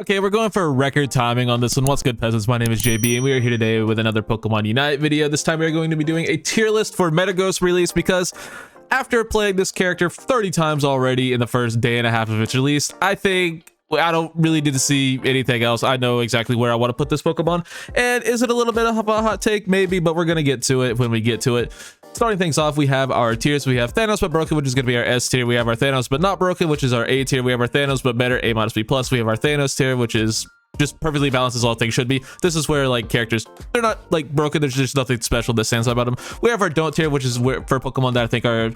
Okay, we're going for record timing on this one. What's good, peasants? My name is JB, and we are here today with another Pokemon Unite video. This time we are going to be doing a tier list for Metagross release because after playing this character 30 times already in the first day and a half of its release, I think I don't really need to see anything else. I know exactly where I want to put this Pokemon. And is it a little bit of a hot take? Maybe, but we're going to get to it when we get to it. Starting things off, we have our tiers. We have Thanos but broken, which is going to be our S tier. We have our Thanos but not broken, which is our A tier. We have our Thanos but better, A minus B plus. We have our Thanos tier, which is just perfectly balanced as all things should be. This is where like characters, they're not like broken, there's just nothing special that stands out about them. We have our don't tier, which is where for Pokemon that I think are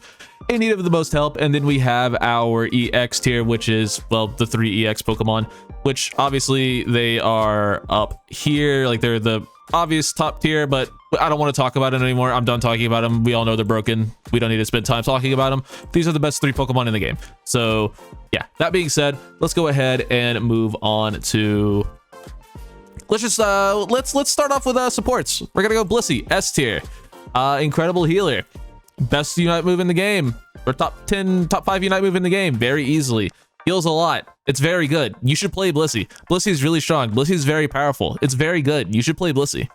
in need of the most help. And then we have our EX tier, which is, well, the 3 EX Pokemon, which obviously they are up here, like they're the obvious top tier, but I don't want to talk about it anymore. I'm done talking about them. We all know they're broken. We don't need to spend time talking about them. These are the best 3 Pokemon in the game. So yeah, that being said, let's go ahead and move on to, let's start off with supports. We're gonna go Blissey, S tier, incredible healer, best Unite move in the game, or top 5 Unite move in the game, very easily. Heals a lot. It's very good. You should play Blissey. Blissey is really strong. Blissey is very powerful. It's very good. You should play Blissey.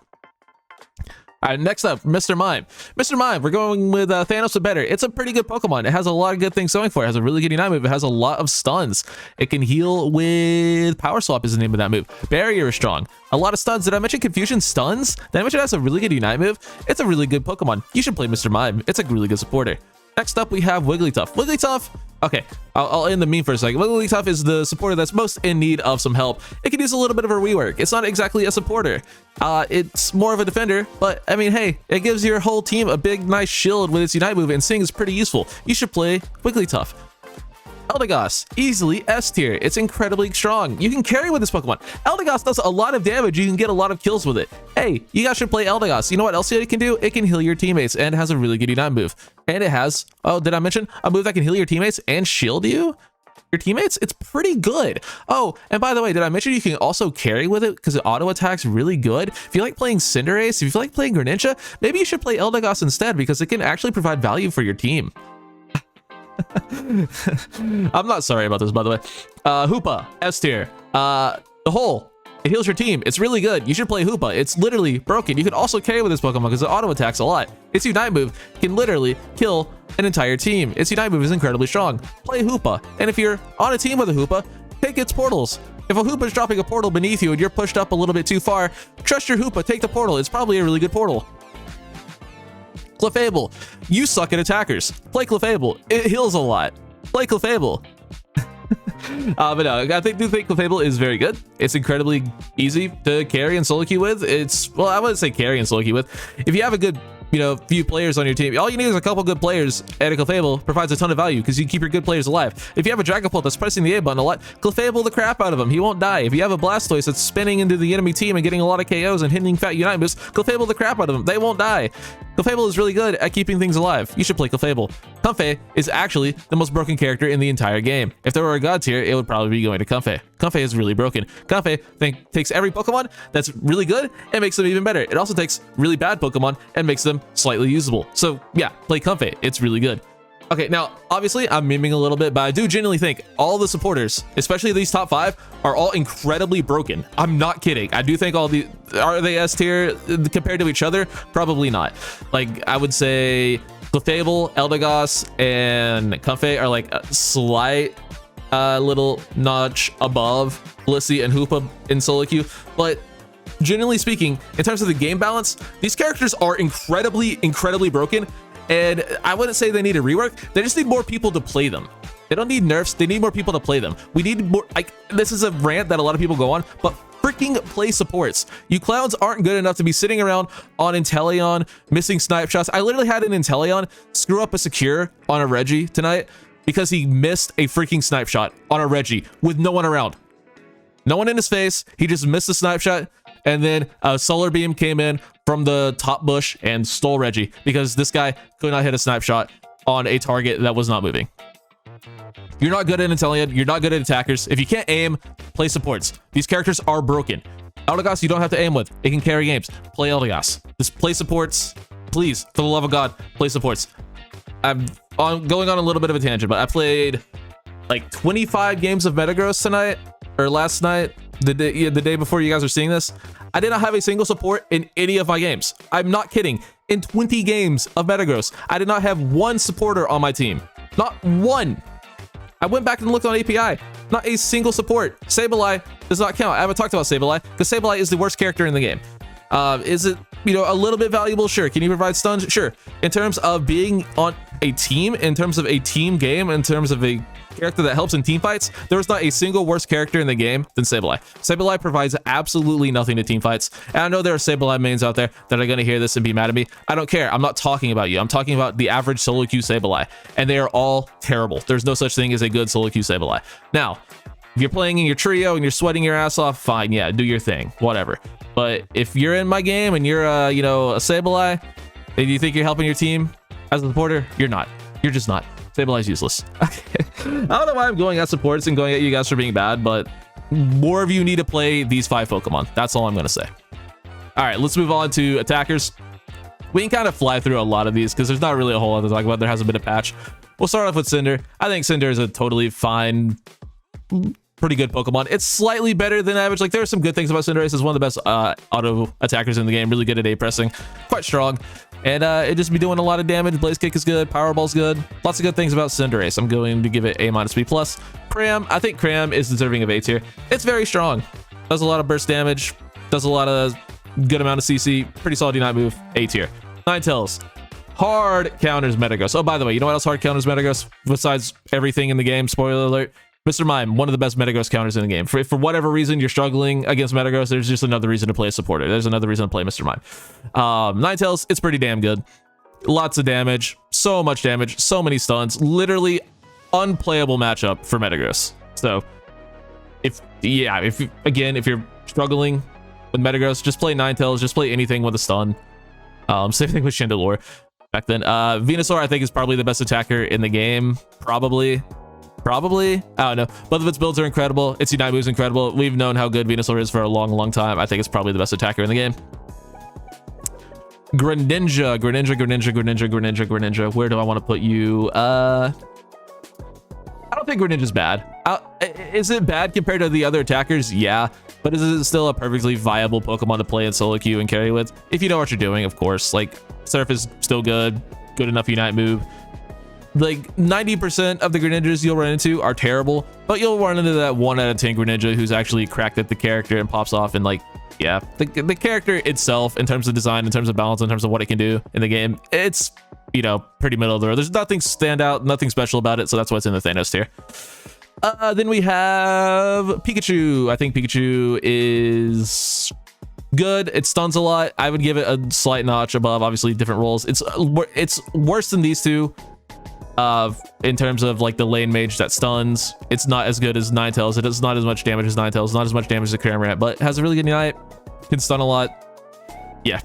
All right, next up, Mr. Mime. Mr. Mime, we're going with Thanos but better. It's a pretty good Pokemon. It has a lot of good things going for it. It has a really good Unite move. It has a lot of stuns. It can heal with Power Swap is the name of that move. Barrier is strong. A lot of stuns. Did I mention Confusion stuns? Did I mention it has a really good Unite move? It's a really good Pokemon. You should play Mr. Mime. It's a really good supporter. Next up, we have Wigglytuff. Wigglytuff, okay, I'll end the meme for a second. Wigglytuff is the supporter that's most in need of some help. It could use a little bit of a rework. It's not exactly a supporter. It's more of a defender, but I mean, hey, it gives your whole team a big, nice shield with its Unite move, and Sing is pretty useful. You should play Wigglytuff. Eldegoss, easily S tier. It's incredibly strong. You can carry with this Pokemon. Eldegoss does a lot of damage. You can get a lot of kills with it. Hey, you guys should play Eldegoss. You know what else it can do? It can heal your teammates and has a really good Unite move. And it has, oh, did I mention a move that can heal your teammates and shield you? Your teammates? It's pretty good. Oh, and by the way, did I mention you can also carry with it because it auto attacks really good? If you like playing Cinderace, if you feel like playing Greninja, maybe you should play Eldegoss instead because it can actually provide value for your team. I'm not sorry about this, by the way. Hoopa, S tier. The hole, it heals your team. It's really good. You should play Hoopa. It's literally broken. You can also carry with this Pokemon because it auto attacks a lot. Its Unite move can literally kill an entire team. Its Unite move is incredibly strong. Play Hoopa. And if you're on a team with a Hoopa, take its portals. If a Hoopa is dropping a portal beneath you and you're pushed up a little bit too far, trust your Hoopa. Take the portal. It's probably a really good portal. Clefable, you suck at attackers. Play Clefable. It heals a lot. Play Clefable. But no, I do think Clefable is very good. It's incredibly easy to carry and solo queue with. It's, well, I wouldn't say carry and solo queue with. If you have a good, few players on your team, all you need is a couple good players, and a Clefable provides a ton of value because you keep your good players alive. If you have a Dragapult that's pressing the A button a lot, Clefable the crap out of him. He won't die. If you have a Blastoise that's spinning into the enemy team and getting a lot of KOs and hitting fat Unite moves, Clefable the crap out of them. They won't die. Clefable is really good at keeping things alive. You should play Clefable. Comfey is actually the most broken character in the entire game. If there were a god tier, it would probably be going to Comfey. Comfey is really broken. Comfey takes every Pokemon that's really good and makes them even better. It also takes really bad Pokemon and makes them slightly usable. So yeah, play Comfey. It's really good. Okay, now, obviously, I'm miming a little bit, but I do genuinely think all the supporters, especially these top 5, are all incredibly broken. I'm not kidding. I do think all the... Are they S tier compared to each other? Probably not. Like, I would say Clefable, Eldegoss, and Comfey are like a slight little notch above Blissey and Hoopa in solo queue, but generally speaking, in terms of the game balance, these characters are incredibly broken. And I wouldn't say they need a rework. They just need more people to play them. They don't need nerfs. They need more people to play them. We need more, like, this is a rant that a lot of people go on, but freaking play supports. You clowns aren't good enough to be sitting around on Intellion, missing snipe shots. I literally had an Intellion screw up a secure on a Reggie tonight because he missed a freaking snipe shot on a Reggie with no one around. No one in his face. He just missed the snipe shot. And then a solar beam came in from the top bush and stole Reggie because this guy could not hit a snipe shot on a target that was not moving. You're not good at Intellion. You're not good at attackers. If you can't aim, play supports. These characters are broken. Eldegoss, you don't have to aim with. It can carry games. Play Eldegoss. Just play supports. Please, for the love of God, play supports. I'm going on a little bit of a tangent, but I played like 25 games of Metagross tonight or last night. the day before you guys are seeing this, I did not have a single support in any of my games. I'm not kidding. In 20 games of Metagross, I did not have one supporter on my team. Not one. I went back and looked on API. Not a single support. Sableye does not count. I haven't talked about Sableye because Sableye is the worst character in the game. Is it, you know, a little bit valuable? Sure. Can you provide stuns? Sure. In terms of being on a team, in terms of a team game, in terms of a character that helps in team fights, there is not a single worse character in the game than Sableye. Sableye provides absolutely nothing to team fights. And I know there are Sableye mains out there that are going to hear this and be mad at me. I don't care. I'm not talking about you. I'm talking about the average solo queue Sableye. And they are all terrible. There's no such thing as a good solo queue Sableye. Now, if you're playing in your trio and you're sweating your ass off, fine. Yeah, do your thing. Whatever. But if you're in my game and you're, you know, a Sableye and you think you're helping your team as a supporter, you're not. You're just not. Sableye's useless. Okay. I don't know why I'm going at supports and going at you guys for being bad, but more of you need to play these 5 Pokemon. That's all I'm going to say. All right, let's move on to attackers. We can kind of fly through a lot of these because there's not really a whole lot to talk about. There hasn't been a patch. We'll start off with Cinder. I think Cinder is a totally fine, pretty good Pokemon. It's slightly better than average. Like, there are some good things about Cinderace. It's one of the best auto attackers in the game. Really good at A-pressing. Quite strong. And it just be doing a lot of damage. Blaze Kick is good. Powerball's good. Lots of good things about Cinderace. I'm going to give it A-B+. Crem, I think Crem is deserving of A tier. It's very strong. Does a lot of burst damage. Does a lot of good amount of CC. Pretty solid Unite move. A tier. Ninetales. Hard counters Metagross. Oh, by the way, you know what else hard counters Metagross? Besides everything in the game, spoiler alert. Mr. Mime, one of the best Metagross counters in the game. For whatever reason you're struggling against Metagross, there's just another reason to play a supporter. There's another reason to play Mr. Mime. Ninetales, it's pretty damn good. Lots of damage, so much damage, so many stuns. Literally unplayable matchup for Metagross. So, if you're struggling with Metagross, just play Ninetales, just play anything with a stun. Same thing with Chandelure back then. Venusaur, I think, is probably the best attacker in the game. Probably, I don't know. Both of its builds are incredible. Its Unite moves incredible. We've known how good Venusaur is for a long time. I think it's probably the best attacker in the game. Greninja. Where do I want to put you? I don't think Greninja's bad. Is it bad compared to the other attackers? Yeah, but is it still a perfectly viable Pokemon to play in solo queue and carry with? If you know what you're doing, of course. Like, Surf is still good enough Unite move. Like, 90% of the Greninjas you'll run into are terrible, but you'll run into that 1 out of 10 Greninja who's actually cracked at the character and pops off. And like, yeah, the character itself, in terms of design, in terms of balance, in terms of what it can do in the game, it's, you know, pretty middle of the road. There's nothing stand out, nothing special about it, so that's why it's in the Thanos tier. Then we have Pikachu. I think Pikachu is good. It stuns a lot. I would give it a slight notch above, obviously different roles. It's worse than these two in terms of like the lane mage that stuns. It's not as good as Ninetales. It does not as much damage as Ninetales, not as much damage as Cramorant, but has a really good Unite, can stun a lot. Yeah,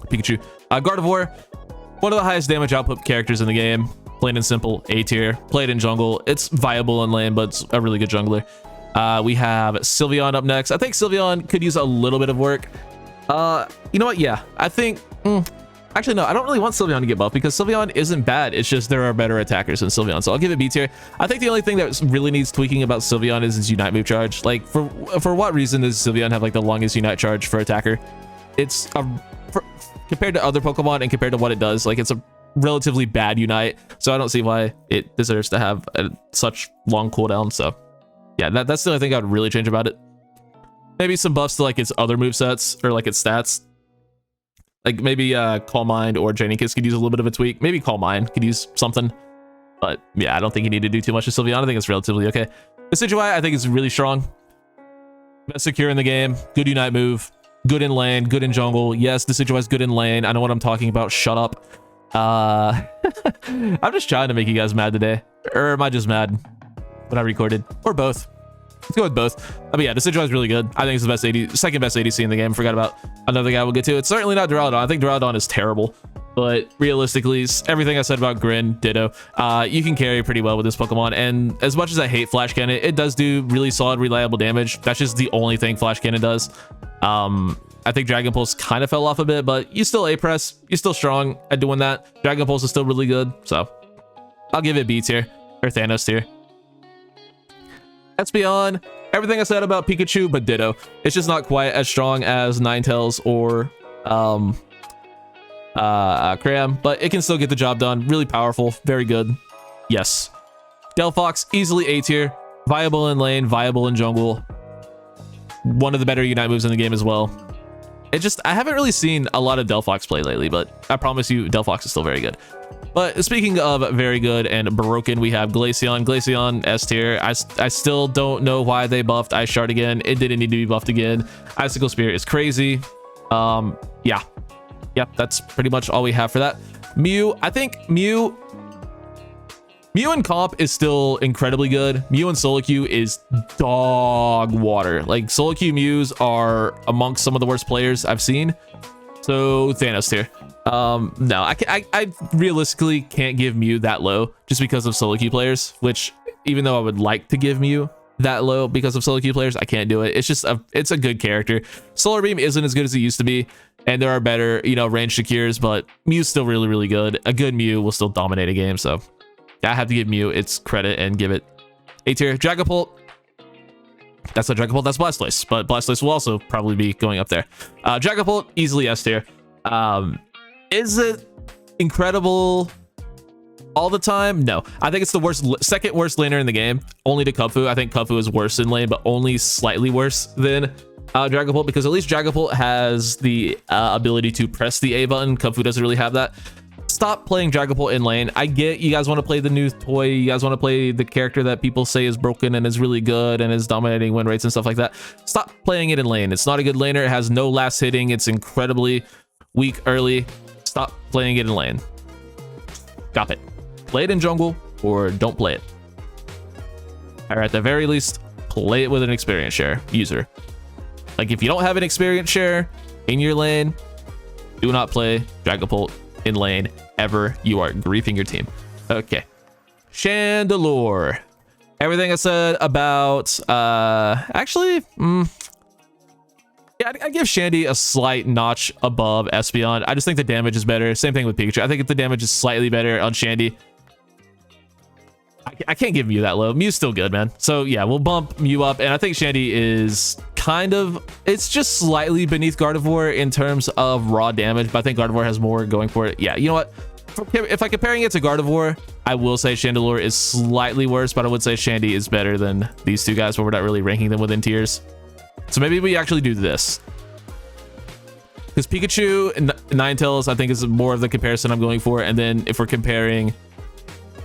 Pikachu. Gardevoir, one of the highest damage output characters in the game. Plain and simple, A tier. Played in jungle. It's viable in lane, but it's a really good jungler. We have Sylveon up next. I think Sylveon could use a little bit of work. You know what? Yeah, I think... Actually, no, I don't really want Sylveon to get buffed because Sylveon isn't bad. It's just there are better attackers than Sylveon, so I'll give it B tier. I think the only thing that really needs tweaking about Sylveon is its Unite move charge. Like, for what reason does Sylveon have like the longest Unite charge for attacker? It's compared to other Pokemon and compared to what it does, like it's a relatively bad Unite, so I don't see why it deserves to have such long cooldown. So yeah, that's the only thing I'd really change about it. Maybe some buffs to like its other movesets or like its stats. Like maybe Calm Mind or Janiekiss could use a little bit of a tweak. Maybe Calm Mind could use something. But yeah, I don't think you need to do too much to Sylveon. I think it's relatively okay. Decidueye, I think is really strong. Best secure in the game. Good Unite move. Good in lane. Good in jungle. Yes, Decidueye is good in lane. I know what I'm talking about. Shut up. I'm just trying to make you guys mad today. Or am I just mad when I recorded? Or both. Let's go with both. But yeah, Decidueye is really good. I think it's the best second best ADC in the game. Forgot about another guy we'll get to. It's certainly not Duraludon. I think Duraludon is terrible. But realistically, everything I said about Grin, ditto. You can carry pretty well with this Pokemon. And as much as I hate Flash Cannon, it does do really solid, reliable damage. That's just the only thing Flash Cannon does. I think Dragon Pulse kind of fell off a bit, but you still A-press. You're still strong at doing that. Dragon Pulse is still really good. So I'll give it B tier or Thanos tier. Espeon, everything I said about Pikachu, but ditto. It's just not quite as strong as Ninetales or Crem, but it can still get the job done. Really powerful, very good. Yes. Delphox, easily A tier. Viable in lane, viable in jungle. One of the better Unite moves in the game as well. I haven't really seen a lot of Delphox play lately, but I promise you Delphox is still very good. But speaking of very good and broken, we have Glaceon. Glaceon S tier. I still don't know why they buffed Ice Shard again. It didn't need to be buffed again. Icicle Spear is crazy. Yeah. Yep, that's pretty much all we have for that. Mew, I think Mew and comp is still incredibly good. Mew and Solo Q is dog water. Like, Solo Q Mews are amongst some of the worst players I've seen. So Thanos tier. No, I realistically can't give Mew that low just because of Solo Q players, which even though I would like to give Mew that low because of Solo Q players, I can't do it. It's a good character. Solar Beam isn't as good as it used to be, and there are better, range secures, but Mew's still really, really good. A good Mew will still dominate a game, so I have to give Mew its credit and give it A tier. Dragapult. That's not Dragapult, that's Blastoise, but Blastoise will also probably be going up there. Dragapult, easily S tier. Is it incredible all the time? No. I think it's the second worst laner in the game, only to Kubfu. I think Kubfu is worse in lane, but only slightly worse than Dragapult, because at least Dragapult has the ability to press the A button. Kubfu doesn't really have that. Stop playing Dragapult in lane. I get you guys want to play the new toy. You guys want to play the character that people say is broken and is really good and is dominating win rates and stuff like that. Stop playing it in lane. It's not a good laner. It has no last hitting. It's incredibly weak early. Stop playing it in lane. Stop it. Play it in jungle or don't play it. Or at the very least, play it with an experience share user. Like, if you don't have an experience share in your lane, do not play Dragapult in lane ever. You are griefing your team. Okay. Chandelure. Everything I said about yeah, I give Shandy a slight notch above Espeon. I just think the damage is better. Same thing with Pikachu. I think if the damage is slightly better on Shandy. I can't give Mew that low. Mew's still good, man. So yeah, we'll bump Mew up, and I think Shandy is it's just slightly beneath Gardevoir in terms of raw damage, but I think Gardevoir has more going for it. Yeah, you know what? If I'm comparing it to Gardevoir, I will say Chandelure is slightly worse, but I would say Shandy is better than these two guys, but we're not really ranking them within tiers. So maybe we actually do this. Because Pikachu and Ninetales, I think, is more of the comparison I'm going for. And then if we're comparing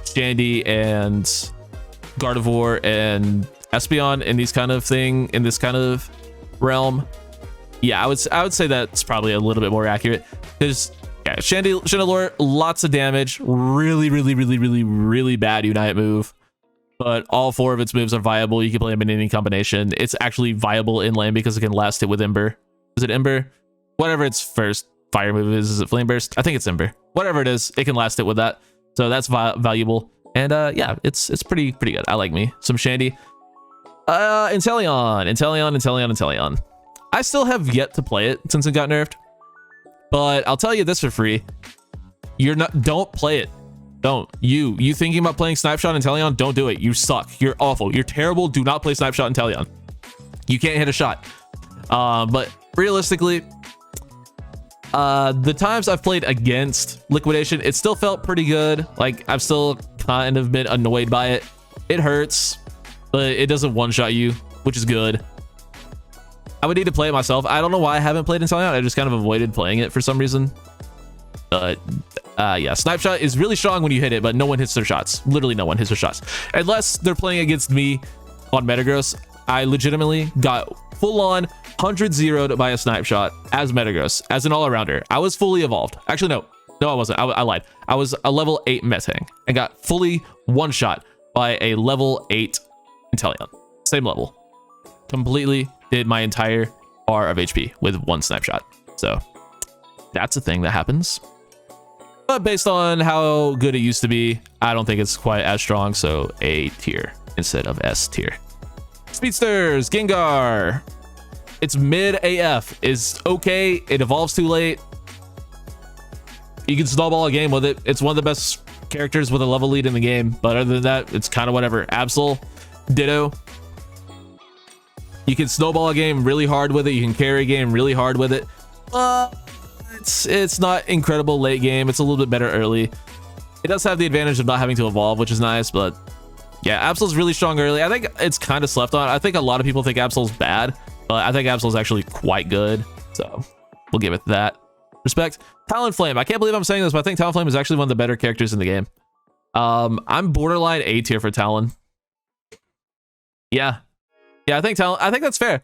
Shandy and Gardevoir and Espeon in this kind of realm, yeah, I would say that's probably a little bit more accurate. Because yeah, Chandelure, lots of damage, really bad Unite move. But all four of its moves are viable. You can play them in any combination. It's actually viable in lane because it can last hit with Ember. Is it Ember? Whatever its first fire move is it Flame Burst? I think it's Ember. Whatever it is, it can last it with that. So that's valuable. And yeah, it's pretty good. I like me some Shandy. Intellion. I still have yet to play it since it got nerfed. But I'll tell you this for free. Don't play it. Don't. You thinking about playing Snapshot Intellion? Don't do it. You suck. You're awful. You're terrible. Do not play Snapshot Intellion. You can't hit a shot. But realistically, the times I've played against Liquidation, it still felt pretty good. Like, I've still kind of been annoyed by it. It hurts, but it doesn't one-shot you, which is good. I would need to play it myself. I don't know why I haven't played Intellion. I just kind of avoided playing it for some reason. But yeah, Snapshot is really strong when you hit it, but no one hits their shots. Literally no one hits their shots. Unless they're playing against me on Metagross. I legitimately got full-on 100-0'd by a Snapshot as Metagross, as an all-arounder. I was fully evolved. Actually, no, I wasn't. I lied. I was a level 8 Metang and got fully one-shot by a level 8 Intellion. Same level. Completely did my entire bar of HP with one Snapshot. So that's a thing that happens. But based on how good it used to be, I don't think it's quite as strong, so A tier instead of S tier. Speedsters, Gengar. It's mid AF. Is okay. It evolves too late. You can snowball a game with it. It's one of the best characters with a level lead in the game, but other than that, it's kind of whatever. Absol, ditto. You can snowball a game really hard with it. You can carry a game really hard with it. It's not incredible late game. It's a little bit better early. It does have the advantage of not having to evolve, which is nice, but yeah, Absol's really strong early. I think it's kind of slept on. I think a lot of people think Absol's bad, but I think Absol's actually quite good. So we'll give it that respect. Talonflame. I can't believe I'm saying this, but I think Talonflame is actually one of the better characters in the game. I'm borderline A tier for Talon. Yeah, I think that's fair.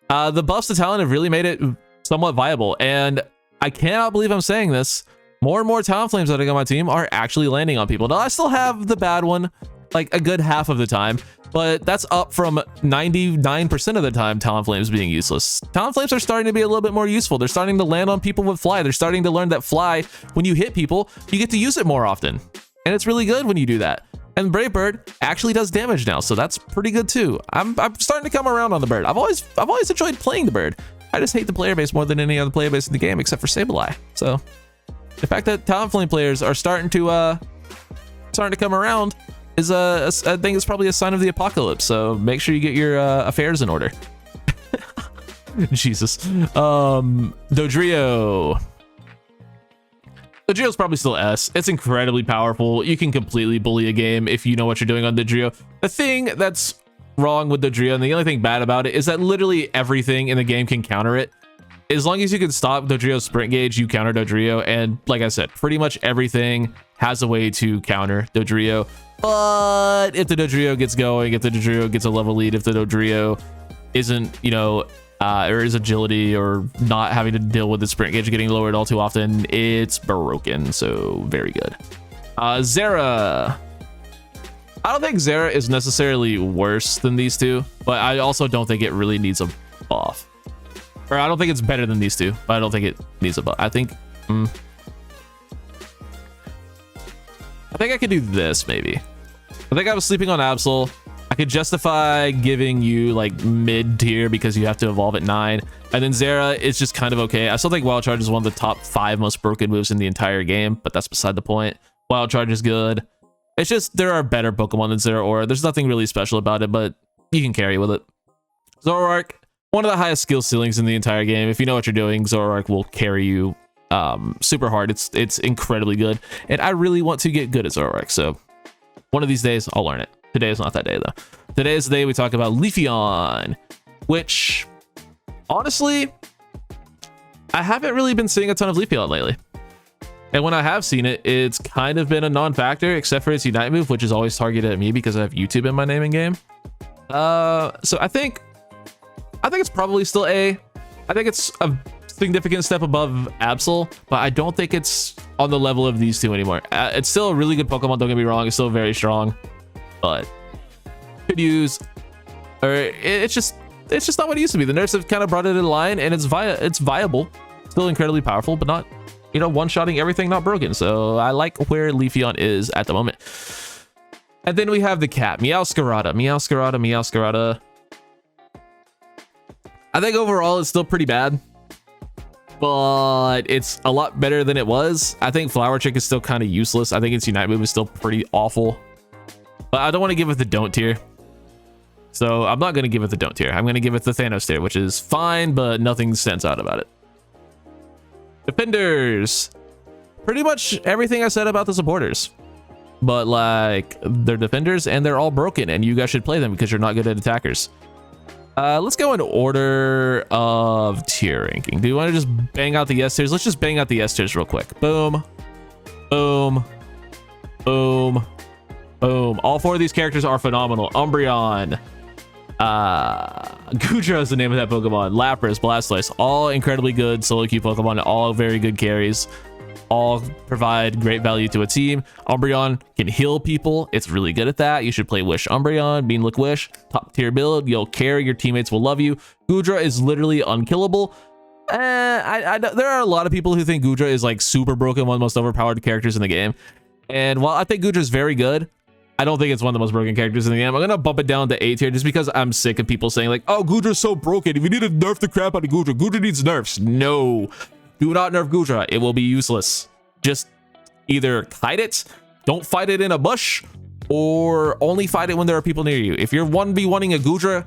The buffs to Talon have really made it somewhat viable, and I cannot believe I'm saying this. More and more Talonflames that I got on my team are actually landing on people. Now, I still have the bad one, like a good half of the time, but that's up from 99% of the time Talonflames being useless. Talonflames are starting to be a little bit more useful. They're starting to land on people with fly. They're starting to learn that fly, when you hit people, you get to use it more often. And it's really good when you do that. And Brave Bird actually does damage now, so that's pretty good too. I'm starting to come around on the bird. I've always enjoyed playing the bird. I just hate the player base more than any other player base in the game, except for Sableye. So the fact that Talonflame players are starting to come around is I think it's probably a sign of the apocalypse. So make sure you get your affairs in order. Jesus. Dodrio. Dodrio's probably still S. It's incredibly powerful. You can completely bully a game if you know what you're doing on Dodrio. The thing that's wrong with Dodrio, and the only thing bad about it, is that literally everything in the game can counter it. As long as you can stop Dodrio's sprint gauge, you counter Dodrio. And like I said, pretty much everything has a way to counter Dodrio. But if the Dodrio gets going, if the Dodrio gets a level lead, if the Dodrio isn't, you know, or is agility or not having to deal with the sprint gauge getting lowered all too often, it's broken. So very good. Zera. I don't think Zera is necessarily worse than these two, but I also don't think it really needs a buff. Or I don't think it's better than these two, but I don't think it needs a buff. I think I could do this maybe. I think I was sleeping on Absol. I could justify giving you like mid tier because you have to evolve at 9. And then Zera is just kind of okay. I still think Wild Charge is one of the top 5 most broken moves in the entire game, but that's beside the point. Wild Charge is good. It's just there are better Pokemon than Zera Aura. There's nothing really special about it, but you can carry with it. Zoroark, one of the highest skill ceilings in the entire game. If you know what you're doing, Zoroark will carry you super hard. It's incredibly good, and I really want to get good at Zoroark, so one of these days I'll learn it. Today is not that day though. Today is the day we talk about Leafeon, which honestly I haven't really been seeing a ton of Leafeon lately, and when I have seen it, it's kind of been a non-factor, except for its Unite move, which is always targeted at me because I have YouTube in my name and game. So I think it's probably still A. I think it's a significant step above Absol, but I don't think it's on the level of these two anymore. It's still a really good Pokemon, don't get me wrong. It's still very strong, but could use, or it's just not what it used to be. The nerfs have kind of brought it in line, and it's viable, still incredibly powerful, but not, you know, one-shotting everything, not broken. So I like where Leafeon is at the moment. And then we have the cat, Meowscarada. I think overall it's still pretty bad, but it's a lot better than it was. I think Flower Chick is still kind of useless. I think its Unite move is still pretty awful, but I don't want to give it the don't tier. So I'm not going to give it the don't tier. I'm going to give it the Thanos tier, which is fine, but nothing stands out about it. Defenders. Pretty much everything I said about the supporters, but like they're defenders and they're all broken, and you guys should play them because you're not good at attackers. Let's go in order of tier ranking. Do you want to just bang out the S tiers? Let's just bang out the S tiers real quick. Boom, boom, boom, boom. All 4 of these characters are phenomenal. Umbreon, Goodra is the name of that Pokemon. Lapras, Blastoise, all incredibly good solo queue Pokemon, all very good carries. All provide great value to a team. Umbreon can heal people. It's really good at that. You should play Wish Umbreon, Beanlick Wish, top tier build. You'll carry, your teammates will love you. Goodra is literally unkillable. There are a lot of people who think Goodra is like super broken, one of the most overpowered characters in the game. And while I think Goodra is very good, I don't think it's one of the most broken characters in the game. I'm gonna bump it down to A tier just because I'm sick of people saying like, oh, Goodra's so broken. If you need to nerf the crap out of Goodra, Goodra needs nerfs. No. Do not nerf Goodra. It will be useless. Just either hide it, don't fight it in a bush, or only fight it when there are people near you. If you're 1v1ing a Goodra,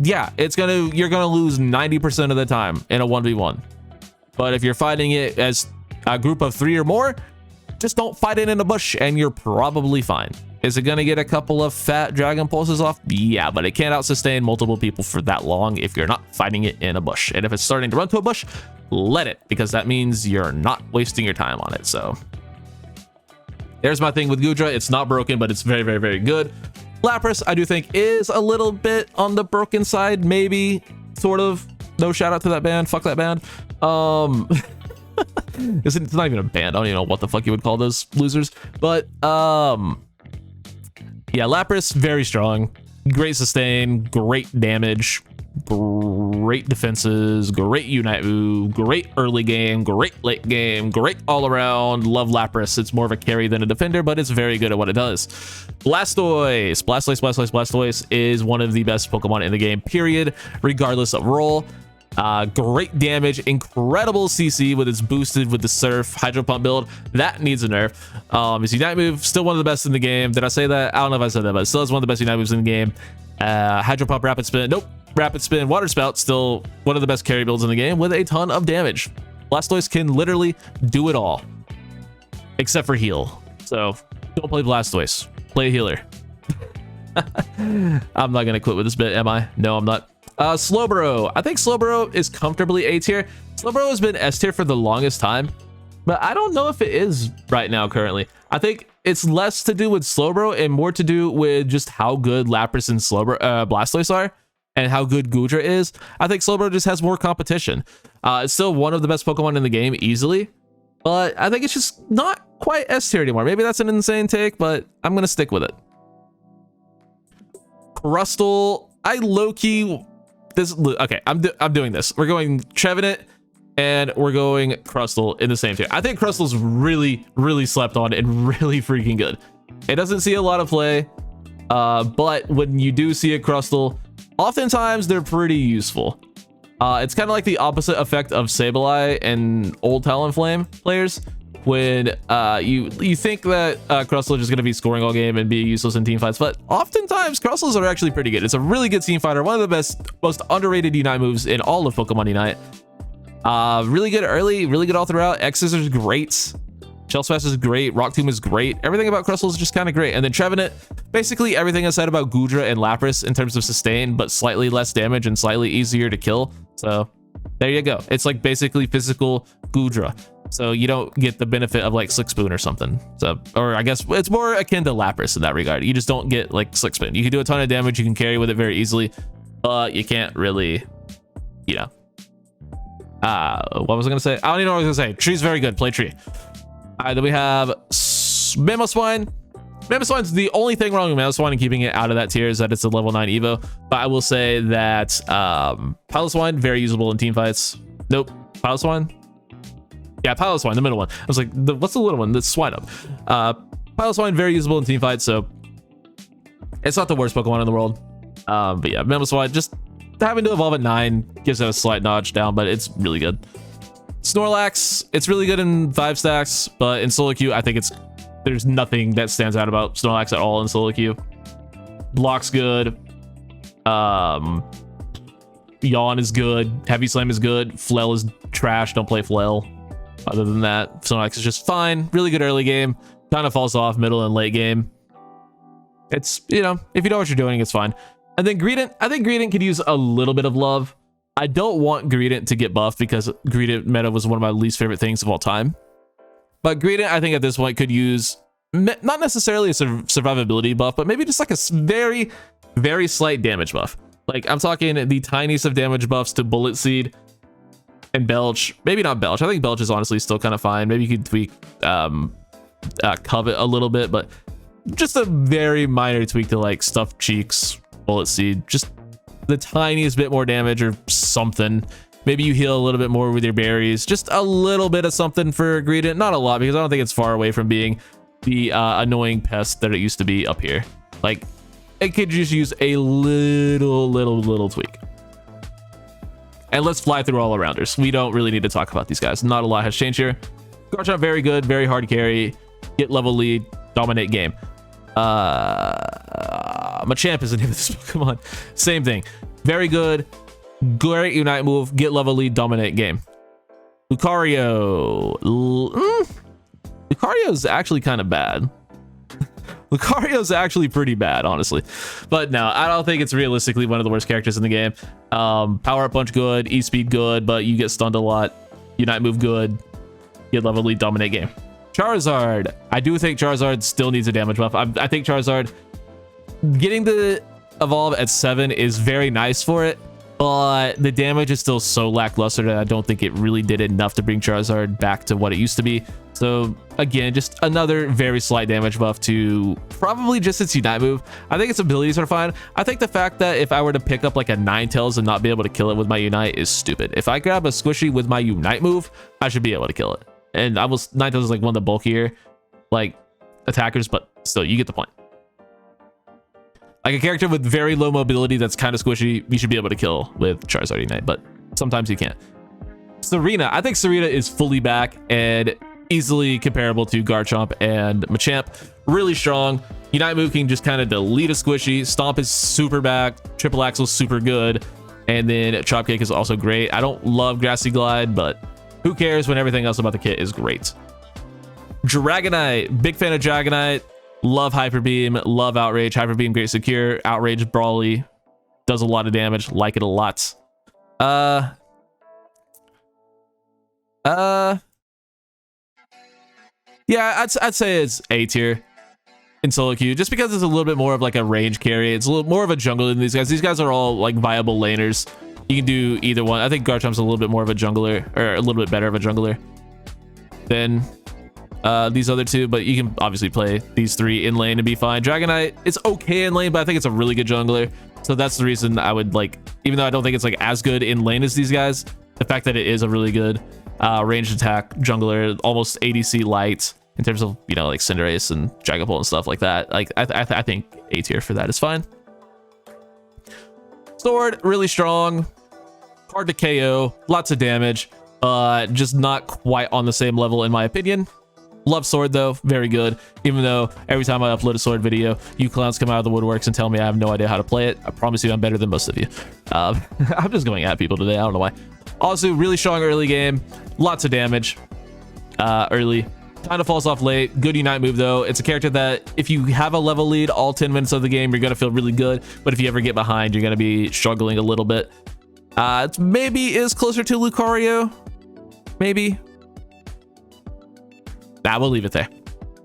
yeah, you're gonna lose 90% of the time in a 1v1. But if you're fighting it as a group of 3 or more, just don't fight it in a bush and you're probably fine. Is it gonna get a couple of fat dragon pulses off? Yeah, but it can't out-sustain multiple people for that long if you're not fighting it in a bush. And if it's starting to run to a bush, let it, because that means you're not wasting your time on it. So there's my thing with Goodra. It's not broken, but it's very, very, very good. Lapras, I do think, is a little bit on the broken side, maybe, sort of. No shout out to that band. Fuck that band. It's not even a band. I don't even know what the fuck you would call those losers. But yeah, Lapras, very strong. Great sustain, great damage, great defenses, great unite move, great early game, great late game, great all around. Love Lapras. It's more of a carry than a defender, but it's very good at what it does. Blastoise is one of the best Pokemon in the game, period, regardless of role. Great damage, incredible CC with its boosted with the Surf Hydro Pump build. That needs a nerf. His Unite move, still one of the best in the game. Did I say that? I don't know if I said that, but it still is one of the best Unite moves in the game. Hydro Pump, Rapid Spin. Nope. Rapid Spin, Water Spout, still one of the best carry builds in the game with a ton of damage. Blastoise can literally do it all, except for heal. So don't play Blastoise. Play a healer. I'm not gonna quit with this bit, am I? No, I'm not. Slowbro. I think Slowbro is comfortably A tier. Slowbro has been S tier for the longest time, but I don't know if it is right now currently. I think it's less to do with Slowbro and more to do with just how good Lapras and Blastoise are and how good Goodra is. I think Slowbro just has more competition. It's still one of the best Pokemon in the game easily, but I think it's just not quite S tier anymore. Maybe that's an insane take, but I'm gonna stick with it. Crustle, I low-key okay, I'm doing this. We're going Trevenant and we're going Crustle in the same tier. I think Crustle's really, really slept on and really freaking good. It doesn't see a lot of play, but when you do see a Crustle, oftentimes they're pretty useful. It's kind of like the opposite effect of Sableye and old Talonflame players. When you think that Crustle is just going to be scoring all game and be useless in team fights, but oftentimes Crustles are actually pretty good. It's a really good team fighter, one of the best, most underrated Unite moves in all of Pokemon Unite. Really good early, really good all throughout. X-Scissor is great. Shell Smash is great. Rock Tomb is great. Everything about Crustle is just kind of great. And then Trevenant, basically everything I said about Goodra and Lapras in terms of sustain, but slightly less damage and slightly easier to kill. So there you go. It's like basically physical Goodra. So you don't get the benefit of like Slick Spoon or something. So, or I guess it's more akin to Lapras in that regard. You just don't get like Slick Spoon. You can do a ton of damage. You can carry with it very easily, but you can't really, you know. What was I gonna say? I don't even know what I was gonna say. Tree's very good. Play Tree. All right, then we have Mamoswine. Mamoswine's the only thing wrong with Mamoswine and keeping it out of that tier is that it's a level 9 Evo. But I will say that Piloswine, very usable in team fights. Nope. Piloswine? Yeah, Piloswine, the middle one. I was like, what's the little one? The Swinub. Piloswine, very usable in team fights, so it's not the worst Pokemon in the world. But yeah, Mamoswine, just having to evolve at 9 gives it a slight notch down, but it's really good. Snorlax, it's really good in 5 stacks, but in solo queue, I think there's nothing that stands out about Snorlax at all in solo queue. Block's good. Yawn is good. Heavy Slam is good. Flail is trash. Don't play Flail. Other than that, Snorlax is just fine. Really good early game. Kind of falls off middle and late game. It's, you know, if you know what you're doing, it's fine. And then Greedent, I think Greedent could use a little bit of love. I don't want Greedent to get buffed because Greedent meta was one of my least favorite things of all time. But Greedent, I think at this point could use not necessarily a survivability buff, but maybe just like a very, very slight damage buff. Like I'm talking the tiniest of damage buffs to Bullet Seed and Belch. Maybe not Belch. I think Belch is honestly still kind of fine. Maybe you could tweak Covet a little bit, but just a very minor tweak to like Stuffed Cheeks, Bullet Seed. Just the tiniest bit more damage or something. Maybe you heal a little bit more with your berries. Just a little bit of something for Greedent. Not a lot, because I don't think it's far away from being the annoying pest that it used to be up here. Like, it could just use a little tweak. And let's fly through all arounders. We don't really need to talk about these guys. Not a lot has changed here. Garchomp, very good, very hard carry. Get level lead, dominate game. Machamp is the name of this Pokemon. Same thing. Very good. Great Unite move. Get level lead, dominate game. Lucario. Lucario is actually kind of bad. Lucario's actually pretty bad, honestly. But no, I don't think it's realistically one of the worst characters in the game. Power Up Punch good, E-Speed good, but you get stunned a lot. Unite move good. Get level lead, dominate game. Charizard. I do think Charizard still needs a damage buff. I think Charizard getting the evolve at 7 is very nice for it, but the damage is still so lackluster that I don't think it really did enough to bring Charizard back to what it used to be. So again, just another very slight damage buff to probably just its Unite move. I think its abilities are fine. I think the fact that if I were to pick up like a Ninetales and not be able to kill it with my Unite is stupid. If I grab a Squishy with my Unite move, I should be able to kill it. And Ninetales is like one of the bulkier like attackers, but still, you get the point. Like a character with very low mobility that's kind of squishy, you should be able to kill with Charizard Unite, but sometimes you can't. Serena. I think Serena is fully back and easily comparable to Garchomp and Machamp. Really strong. Unite move can just kind of delete a squishy. Stomp is super back. Triple Axle super good. And then Chopkick is also great. I don't love Grassy Glide, but who cares when everything else about the kit is great. Dragonite. Big fan of Dragonite. Love Hyper Beam. Love Outrage. Hyper Beam, great secure. Outrage, brawly. Does a lot of damage. Like it a lot. Yeah, I'd say it's A tier in solo queue, just because it's a little bit more of like a range carry. It's a little more of a jungler than these guys. These guys are all like viable laners. You can do either one. I think Garchomp's a little bit more of a jungler, or a little bit better of a jungler than these other two, but you can obviously play these three in lane and be fine. Dragonite, it's okay in lane, but I think it's a really good jungler. So that's the reason I would like, even though I don't think it's like as good in lane as these guys, the fact that it is a really good ranged attack jungler, almost ADC light in terms of, you know, like Cinderace and Dragapult and stuff like that. Like I think A tier for that is fine. Sword, really strong, hard to KO, lots of damage, just not quite on the same level in my opinion. Love Sword though, very good. Even though every time I upload a Sword video, you clowns come out of the woodworks and tell me I have no idea how to play it. I promise you I'm better than most of you. I'm just going at people today, I don't know why. Also, really strong early game, lots of damage early. Kind of falls off late. Good Unite move though. It's a character that if you have a level lead all 10 minutes of the game, you're gonna feel really good. But if you ever get behind, you're gonna be struggling a little bit. It maybe is closer to Lucario. Maybe. Nah, we'll leave it there.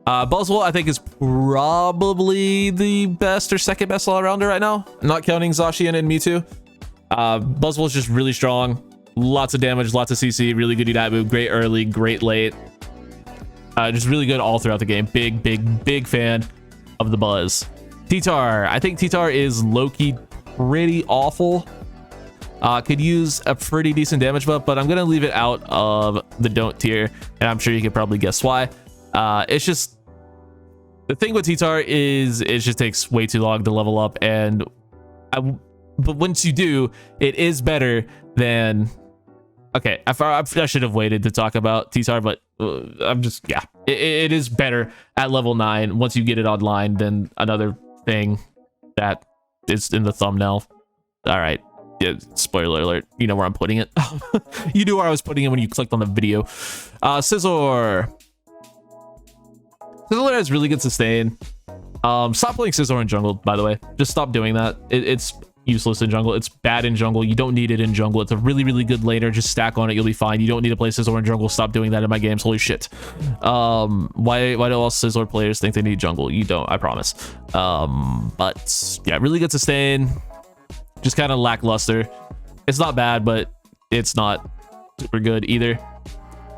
Buzzwole, I think, is probably the best or second best all-arounder right now, not counting Zacian and Mewtwo. Buzzwole is just really strong. Lots of damage, lots of CC, really good Unite move, great early, great late. Just really good all throughout the game. Big fan of the Buzz. T-Tar. I think T-Tar is low-key pretty awful. Could use a pretty decent damage buff, but I'm gonna leave it out of the don't tier, and I'm sure you could probably guess why. It's just the thing with T-Tar is it just takes way too long to level up, and but once you do, it is better than. Okay, I should have waited to talk about T-Tar, but I'm just, yeah, it is better at level 9 once you get it online than another thing that is in the thumbnail. All right. Yeah, spoiler alert, you know where I'm putting it. You knew where I was putting it when you clicked on the video. Scizor. Scizor has really good sustain. Stop playing Scizor in jungle, by the way. Just stop doing that. It's useless in jungle. It's bad in jungle. You don't need it in jungle. It's a really good laner. Just stack on it, you'll be fine. You don't need to play Scizor in jungle. Stop doing that in my games. Holy shit. Why do all Scizor players think they need jungle? You don't, I promise. But yeah, really good sustain. Just kind of lackluster. It's not bad, but it's not super good either.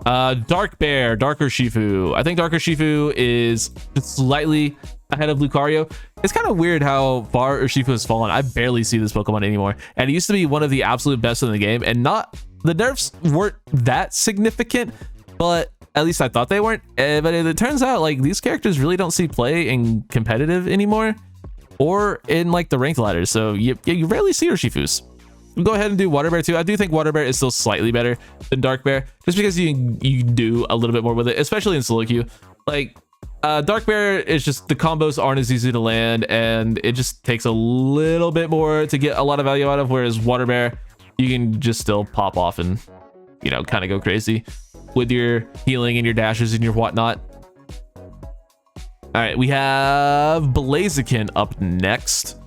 Dark Bear, Darker Shifu. I think Darker Shifu is just slightly ahead of Lucario. It's kind of weird how far Urshifu has fallen. I barely see this Pokemon anymore, and it used to be one of the absolute best in the game, and the nerfs weren't that significant, but at least I thought they weren't. But it turns out like these characters really don't see play in competitive anymore, or in like the ranked ladders. So you rarely see Urshifus. We'll go ahead and do Water Bear too. I do think Water Bear is still slightly better than Dark Bear, just because you do a little bit more with it, especially in solo queue. Like Dark Bear is just, the combos aren't as easy to land, and it just takes a little bit more to get a lot of value out of, whereas Water Bear, you can just still pop off and, you know, kind of go crazy with your healing and your dashes and your whatnot. All right, we have Blaziken up next.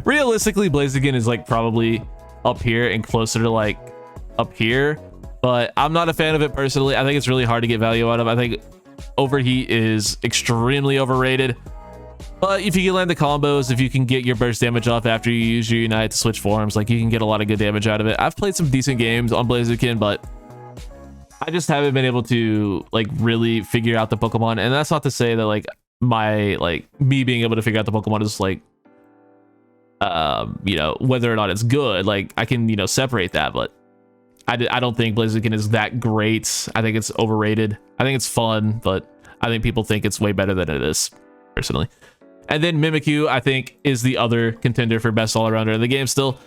Realistically, Blaziken is like probably up here and closer to like up here, but I'm not a fan of it personally. I think it's really hard to get value out of. I think Overheat is extremely overrated, but if you can land the combos, if you can get your burst damage off after you use your Unite to switch forms, like you can get a lot of good damage out of it. I've played some decent games on Blaziken, but I just haven't been able to like really figure out the Pokemon. And that's not to say that like me being able to figure out the Pokemon is like, you know, whether or not it's good. Like I can, you know, separate that, but I don't think Blaziken is that great. I think it's overrated. I think it's fun, but I think people think it's way better than it is, personally. And then Mimikyu, I think, is the other contender for best all-arounder in the game still.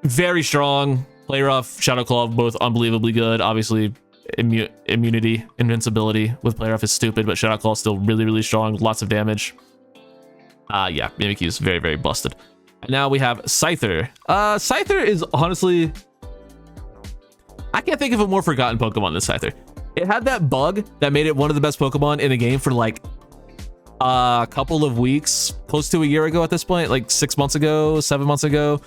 Very strong. Play Rough, Shadow Claw, both unbelievably good. Obviously, immunity, invincibility with Play Rough is stupid, but Shadow Claw is still really, really strong. Lots of damage. Yeah, Mimikyu is very, very busted. And now we have Scyther. Scyther is honestly... I can't think of a more forgotten Pokemon than Scyther. It had that bug that made it one of the best Pokemon in the game for like a couple of weeks, close to a year ago at this point, like 6 months ago, 7 months ago,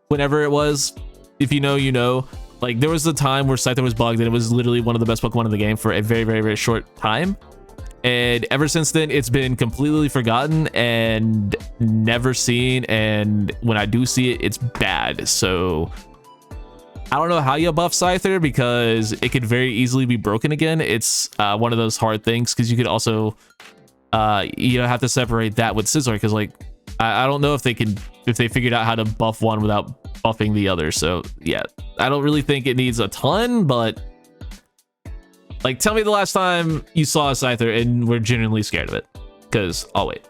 whenever it was. If you know, you know. Like, there was a time where Scyther was bugged and it was literally one of the best Pokemon in the game for a very, very, very short time. And ever since then, it's been completely forgotten and never seen. And when I do see it, it's bad. So I don't know how you buff Scyther because it could very easily be broken again. It's one of those hard things because you could also, you know, have to separate that with Scizor because, like, I don't know if they figured out how to buff one without buffing the other. So yeah, I don't really think it needs a ton, but like, tell me the last time you saw a Scyther and were genuinely scared of it, because I'll wait.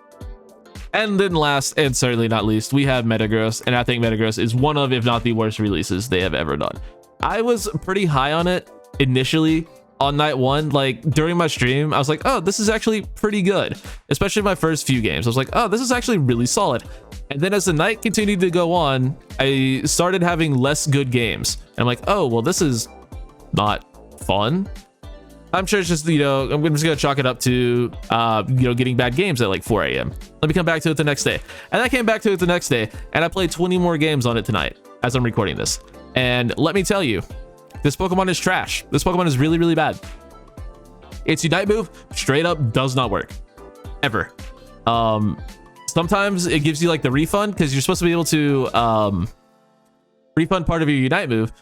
And then last and certainly not least, we have Metagross, and I think Metagross is one of, if not the worst releases they have ever done. I was pretty high on it initially on night one. Like, during my stream, I was like, oh, this is actually pretty good, especially my first few games. I was like, oh, this is actually really solid. And then as the night continued to go on, I started having less good games. And I'm like, oh, well, this is not fun. I'm sure it's just, you know, I'm just gonna chalk it up to, you know, getting bad games at like 4 a.m. Let me come back to it the next day. And I came back to it the next day, and I played 20 more games on it tonight as I'm recording this. And let me tell you, this Pokemon is trash. This Pokemon is really, really bad. Its Unite move straight up does not work. Ever. Sometimes it gives you like the refund, because you're supposed to be able to refund part of your Unite move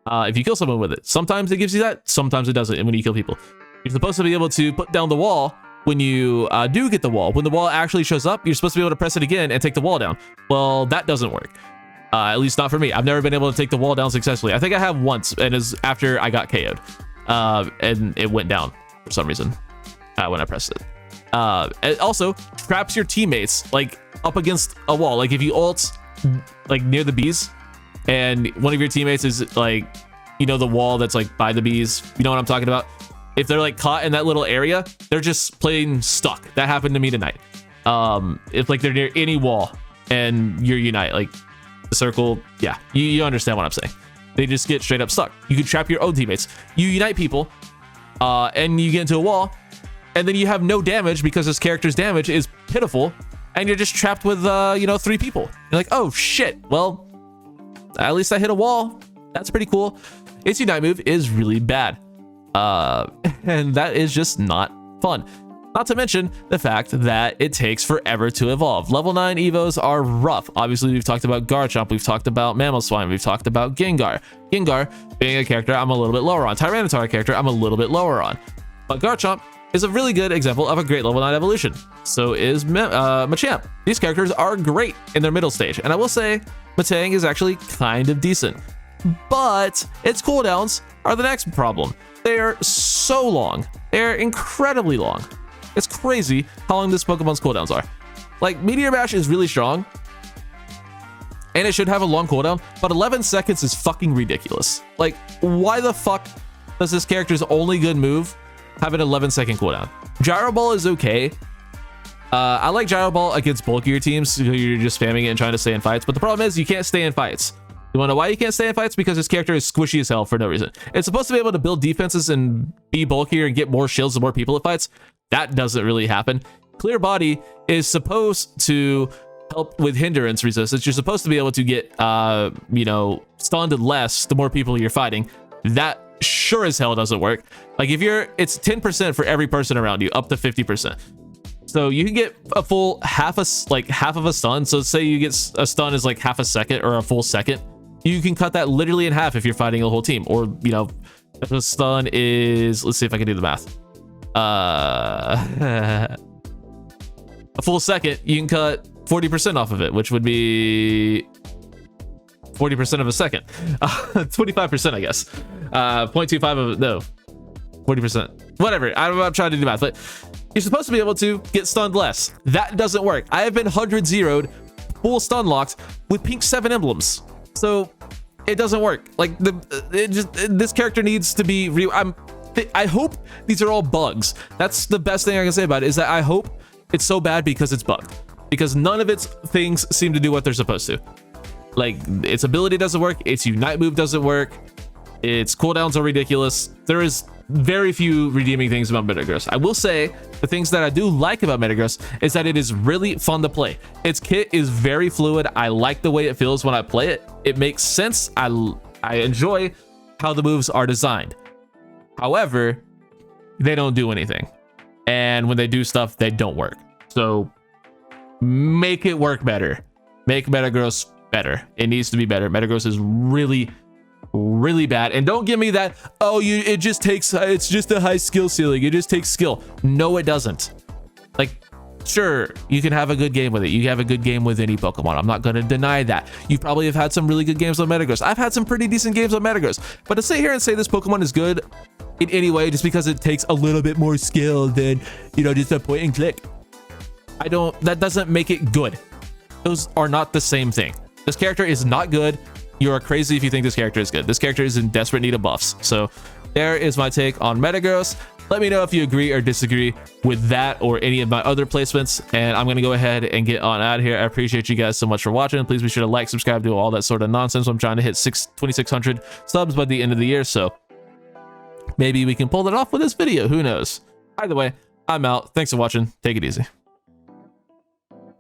if you kill someone with it. Sometimes it gives you that, sometimes it doesn't. And when you kill people, you're supposed to be able to put down the wall when you do get the wall. When the wall actually shows up, you're supposed to be able to press it again and take the wall down. Well, that doesn't work. At least not for me. I've never been able to take the wall down successfully. I think I have once, and it's after I got KO'd. And it went down for some reason when I pressed it. It also traps your teammates like up against a wall. Like if you ult like near the bees, and one of your teammates is like, you know, the wall that's like by the bees, you know what I'm talking about? If they're like caught in that little area, they're just plain stuck. That happened to me tonight. If like they're near any wall and you're Unite, like the circle, yeah, you understand what I'm saying. They just get straight up stuck. You can trap your own teammates. You Unite people, and you get into a wall, and then you have no damage because this character's damage is pitiful, and you're just trapped with, you know, 3 people. You're like, oh shit, well, at least I hit a wall. That's pretty cool. Its Unite move is really bad. And that is just not fun. Not to mention the fact that it takes forever to evolve. Level 9 Evos are rough. Obviously, we've talked about Garchomp, we've talked about Mamoswine, we've talked about Gengar. Gengar being a character I'm a little bit lower on. Tyranitar character I'm a little bit lower on. But Garchomp is a really good example of a great level 9 evolution. So is Machamp. These characters are great in their middle stage. And I will say, Metang is actually kind of decent. But its cooldowns are the next problem. They are so long. They're incredibly long. It's crazy how long this Pokemon's cooldowns are. Like, Meteor Mash is really strong, and it should have a long cooldown, but 11 seconds is fucking ridiculous. Like, why the fuck does this character's only good move have an 11-second cooldown. Gyro Ball is okay. I like Gyro Ball against bulkier teams, so you're just spamming it and trying to stay in fights. But the problem is you can't stay in fights. You want to know why you can't stay in fights? Because this character is squishy as hell for no reason. It's supposed to be able to build defenses and be bulkier and get more shields and more people at fights. That doesn't really happen. Clear Body is supposed to help with hindrance resistance. You're supposed to be able to get, you know, stunned less the more people you're fighting. That sure as hell doesn't work. Like if you're, it's 10% for every person around you, up to 50%. So you can get a full half of a stun. So say you get a stun is like half a second or a full second. You can cut that literally in half if you're fighting a whole team. Or, you know, if the stun is, let's see if I can do the math. A full second, you can cut 40% off of it, which would be 40% of a second. 25%, I guess. 0.25 of, no, 40%. Whatever, I'm trying to do math, but you're supposed to be able to get stunned less. That doesn't work. I have been 100-0'd, full stun locked with pink 7 emblems. So it doesn't work. Like this character needs to be I hope these are all bugs. That's the best thing I can say about it, is that I hope it's so bad because it's bugged. Because none of its things seem to do what they're supposed to. Like, its ability doesn't work, its Unite move doesn't work, its cooldowns are ridiculous. There is very few redeeming things about Metagross. I will say, the things that I do like about Metagross is that it is really fun to play. Its kit is very fluid. I like the way it feels when I play it. It makes sense. I enjoy how the moves are designed. However, they don't do anything. And when they do stuff, they don't work. So make it work better. Make Metagross better. It needs to be better. Metagross is really, really bad. And don't give me that, oh, it just takes, it's just a high skill ceiling. It just takes skill. No, it doesn't. Like, sure, you can have a good game with it. You have a good game with any Pokemon. I'm not going to deny that. You probably have had some really good games on Metagross. I've had some pretty decent games on Metagross. But to sit here and say this Pokemon is good in any way just because it takes a little bit more skill than, you know, just a point and click, that doesn't make it good. Those are not the same thing. This character is not good. You are crazy if you think this character is good. This character is in desperate need of buffs. So there is my take on Metagross. Let me know if you agree or disagree with that or any of my other placements. And I'm going to go ahead and get on out of here. I appreciate you guys so much for watching. Please be sure to like, subscribe, do all that sort of nonsense. I'm trying to hit 2,600 subs by the end of the year. So maybe we can pull that off with this video. Who knows? Either way, I'm out. Thanks for watching. Take it easy.